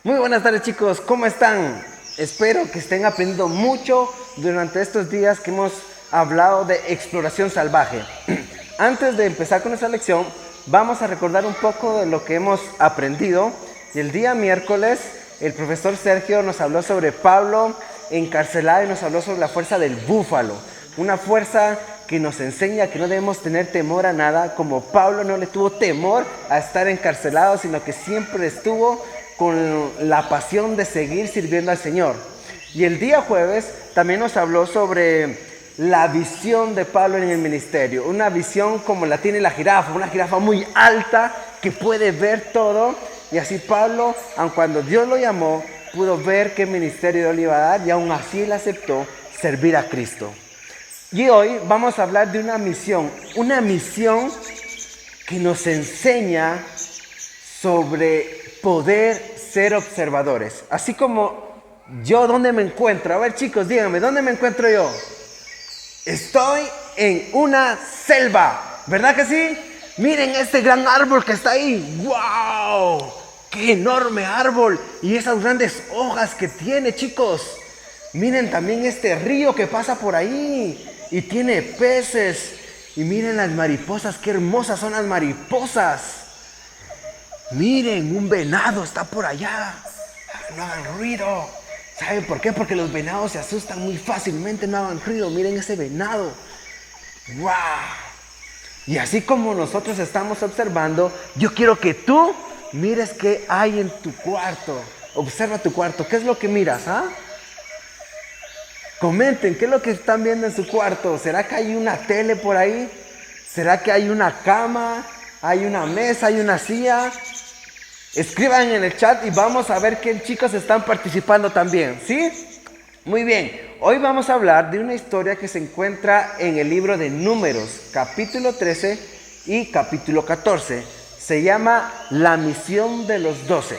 Muy buenas tardes, chicos, ¿cómo están? Espero que estén aprendiendo mucho durante estos días que hemos hablado de exploración salvaje. Antes de empezar con esta lección, vamos a recordar un poco de lo que hemos aprendido. El día miércoles, el profesor Sergio nos habló sobre Pablo encarcelado y nos habló sobre la fuerza del búfalo. Una fuerza que nos enseña que no debemos tener temor a nada, como Pablo no le tuvo temor a estar encarcelado, sino que siempre estuvo con la pasión de seguir sirviendo al Señor. Y el día jueves también nos habló sobre la visión de Pablo en el ministerio, una visión como la tiene la jirafa, una jirafa muy alta que puede ver todo. Y así Pablo, aun cuando Dios lo llamó, pudo ver qué ministerio Dios le iba a dar y aún así él aceptó servir a Cristo. Y hoy vamos a hablar de una misión que nos enseña sobre poder ser observadores. Así como yo, ¿dónde me encuentro? A ver, chicos, díganme, ¿dónde me encuentro yo? Estoy en una selva, ¿verdad que sí? Miren este gran árbol que está ahí. ¡Wow! ¡Qué enorme árbol! Y esas grandes hojas que tiene, chicos. Miren también este río que pasa por ahí y tiene peces. Y miren las mariposas, qué hermosas son las mariposas. Miren, un venado está por allá. No hagan ruido. ¿Saben por qué? Porque los venados se asustan muy fácilmente. No hagan ruido. Miren ese venado. ¡Wow! Y así como nosotros estamos observando, yo quiero que tú mires qué hay en tu cuarto. Observa tu cuarto. ¿Qué es lo que miras? Comenten, ¿qué es lo que están viendo en su cuarto? ¿Será que hay una tele por ahí? ¿Será que hay una cama? ¿Hay una mesa? ¿Hay una silla? Escriban en el chat y vamos a ver qué chicos están participando también, ¿sí? Muy bien, hoy vamos a hablar de una historia que se encuentra en el libro de Números, capítulo 13 y capítulo 14. Se llama La misión de los 12.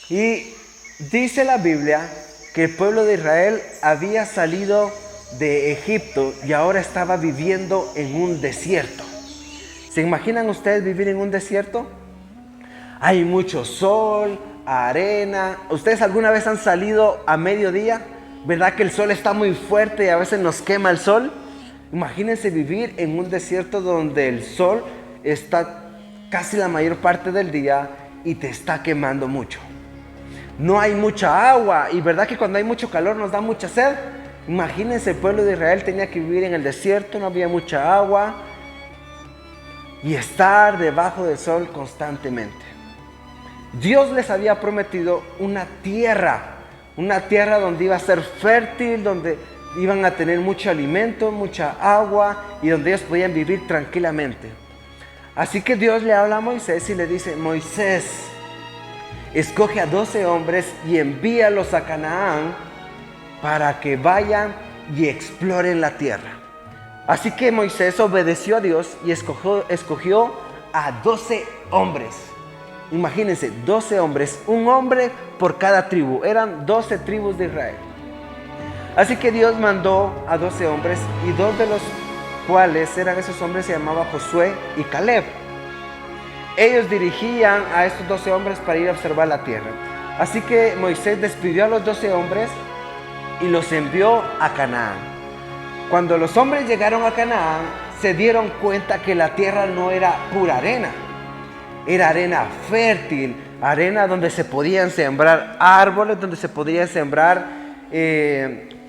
Y dice la Biblia que el pueblo de Israel había salido de Egipto y ahora estaba viviendo en un desierto. ¿Se imaginan ustedes vivir en un desierto? Hay mucho sol, arena. ¿Ustedes alguna vez han salido a mediodía? ¿Verdad que el sol está muy fuerte y a veces nos quema el sol? Imagínense vivir en un desierto donde el sol está casi la mayor parte del día y te está quemando mucho. No hay mucha agua y ¿verdad que cuando hay mucho calor nos da mucha sed? Imagínense, el pueblo de Israel tenía que vivir en el desierto, no había mucha agua y estar debajo del sol constantemente. Dios les había prometido una tierra donde iba a ser fértil, donde iban a tener mucho alimento, mucha agua y donde ellos podían vivir tranquilamente. Así que Dios le habla a Moisés y le dice: Moisés, escoge a 12 hombres y envíalos a Canaán para que vayan y exploren la tierra. Así que Moisés obedeció a Dios y escogió a 12 hombres. Imagínense, 12 hombres, un hombre por cada tribu. Eran 12 tribus de Israel. Así que Dios mandó a 12 hombres y dos de los cuales eran esos hombres se llamaban Josué y Caleb. Ellos dirigían a estos 12 hombres para ir a observar la tierra. Así que Moisés despidió a los 12 hombres y los envió a Canaán. Cuando los hombres llegaron a Canaán, se dieron cuenta que la tierra no era pura arena. Era arena fértil, arena donde se podían sembrar árboles, donde se podían sembrar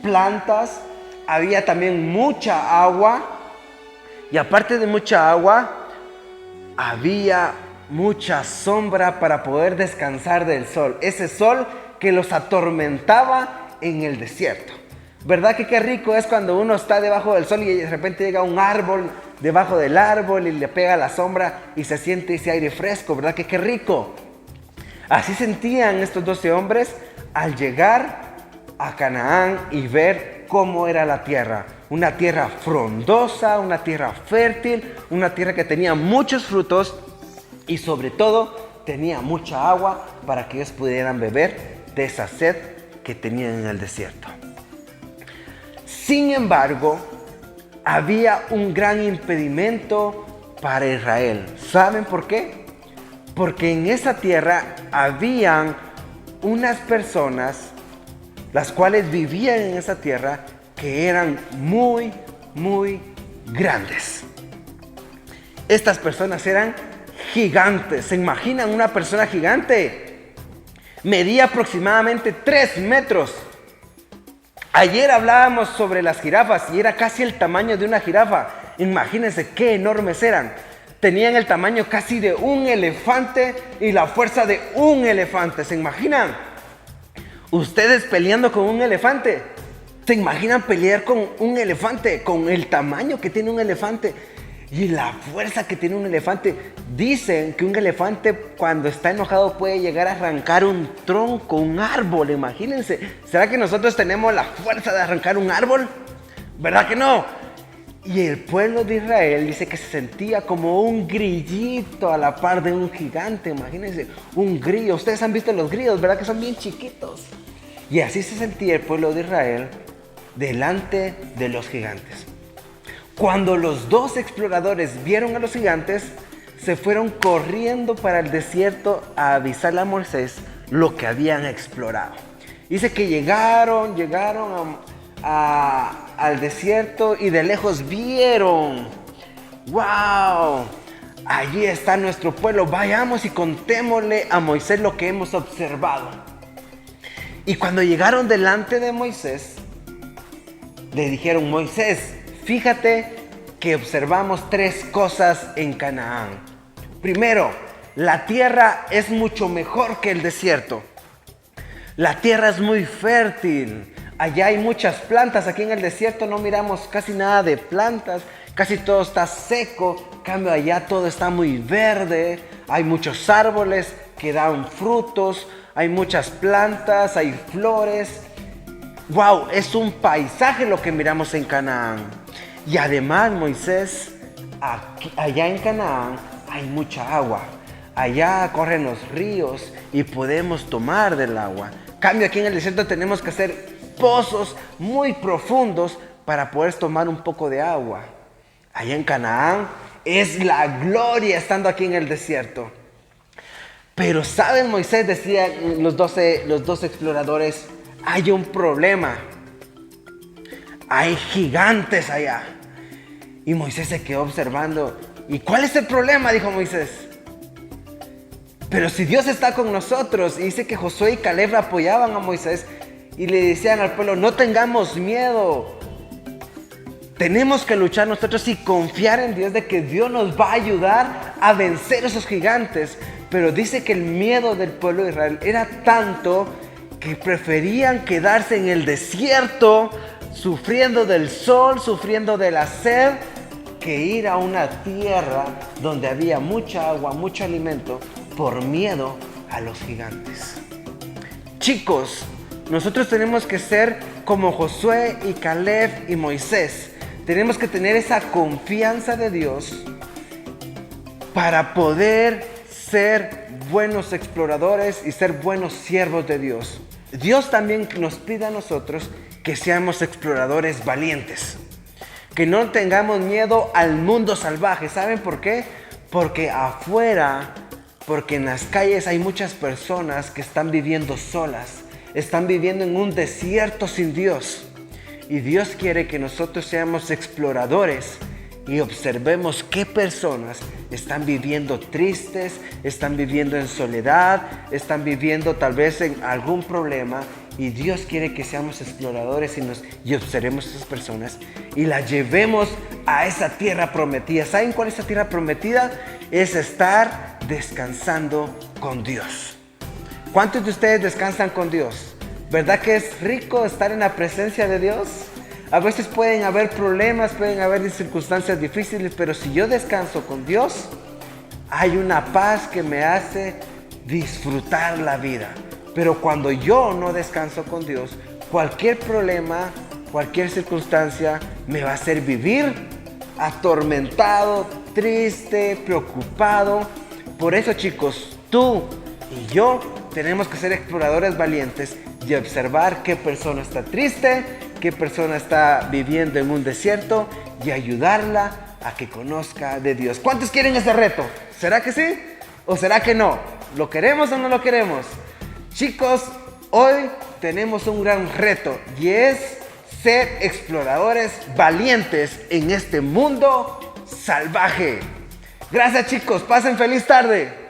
plantas. Había también mucha agua y aparte de mucha agua, había mucha sombra para poder descansar del sol. Ese sol que los atormentaba en el desierto. ¿Verdad que qué rico es cuando uno está debajo del sol y de repente llega un árbol debajo del árbol y le pega la sombra y se siente ese aire fresco? ¿Verdad que qué rico? Así sentían estos 12 hombres al llegar a Canaán y ver cómo era la tierra. Una tierra frondosa, una tierra fértil, una tierra que tenía muchos frutos y sobre todo tenía mucha agua para que ellos pudieran beber de esa sed que tenían en el desierto. Sin embargo, había un gran impedimento para Israel. ¿Saben por qué? Porque en esa tierra habían unas personas, las cuales vivían en esa tierra, que eran muy, muy grandes. Estas personas eran gigantes. ¿Se imaginan una persona gigante? Medía aproximadamente 3 metros. Ayer hablábamos sobre las jirafas y era casi el tamaño de una jirafa. Imagínense qué enormes eran. Tenían el tamaño casi de un elefante y la fuerza de un elefante. ¿Se imaginan? Ustedes peleando con un elefante. ¿Se imaginan pelear con un elefante? Con el tamaño que tiene un elefante y la fuerza que tiene un elefante. Dicen que un elefante cuando está enojado puede llegar a arrancar un tronco, un árbol. Imagínense. ¿Será que nosotros tenemos la fuerza de arrancar un árbol? ¿Verdad que no? Y el pueblo de Israel dice que se sentía como un grillito a la par de un gigante. Imagínense, un grillo. Ustedes han visto los grillos, ¿verdad? Que son bien chiquitos. Y así se sentía el pueblo de Israel delante de los gigantes. Cuando los 2 exploradores vieron a los gigantes, se fueron corriendo para el desierto a avisarle a Moisés lo que habían explorado. Dice que llegaron al desierto y de lejos vieron, ¡wow! Allí está nuestro pueblo, vayamos y contémosle a Moisés lo que hemos observado. Y cuando llegaron delante de Moisés, le dijeron: Moisés, fíjate que observamos 3 cosas en Canaán. Primero, la tierra es mucho mejor que el desierto. La tierra es muy fértil. Allá hay muchas plantas. Aquí en el desierto no miramos casi nada de plantas. Casi todo está seco. En cambio, allá todo está muy verde. Hay muchos árboles que dan frutos. Hay muchas plantas, hay flores. ¡Wow! Es un paisaje lo que miramos en Canaán. Y además, Moisés, allá en Canaán hay mucha agua. Allá corren los ríos y podemos tomar del agua. En cambio, aquí en el desierto tenemos que hacer pozos muy profundos para poder tomar un poco de agua. Allá en Canaán es la gloria estando aquí en el desierto. Pero ¿saben? Moisés, decía los 12 exploradores, hay un problema. Hay gigantes allá. Y Moisés se quedó observando. ¿Y cuál es el problema?, dijo Moisés. Pero si Dios está con nosotros. Y dice que Josué y Caleb apoyaban a Moisés y le decían al pueblo: no tengamos miedo. Tenemos que luchar nosotros y confiar en Dios de que Dios nos va a ayudar a vencer esos gigantes. Pero dice que el miedo del pueblo de Israel era tanto que preferían quedarse en el desierto, sufriendo del sol, sufriendo de la sed, que ir a una tierra donde había mucha agua, mucho alimento, por miedo a los gigantes. Chicos, nosotros tenemos que ser como Josué y Caleb y Moisés. Tenemos que tener esa confianza de Dios para poder ser buenos exploradores y ser buenos siervos de Dios. Dios también nos pide a nosotros que seamos exploradores valientes, que no tengamos miedo al mundo salvaje. ¿Saben por qué? Porque afuera, porque en las calles hay muchas personas que están viviendo solas, están viviendo en un desierto sin Dios. Y Dios quiere que nosotros seamos exploradores y observemos qué personas están viviendo tristes, están viviendo en soledad, están viviendo tal vez en algún problema. Y Dios quiere que seamos exploradores y observemos a esas personas y las llevemos a esa tierra prometida. ¿Saben cuál es esa tierra prometida? Es estar descansando con Dios. ¿Cuántos de ustedes descansan con Dios? ¿Verdad que es rico estar en la presencia de Dios? A veces pueden haber problemas, pueden haber circunstancias difíciles, pero si yo descanso con Dios, hay una paz que me hace disfrutar la vida. Pero cuando yo no descanso con Dios, cualquier problema, cualquier circunstancia me va a hacer vivir atormentado, triste, preocupado. Por eso, chicos, tú y yo tenemos que ser exploradores valientes y observar qué persona está triste, qué persona está viviendo en un desierto y ayudarla a que conozca de Dios. ¿Cuántos quieren ese reto? ¿Será que sí? ¿O será que no? ¿Lo queremos o no lo queremos? Chicos, hoy tenemos un gran reto y es ser exploradores valientes en este mundo salvaje. Gracias chicos, pasen feliz tarde.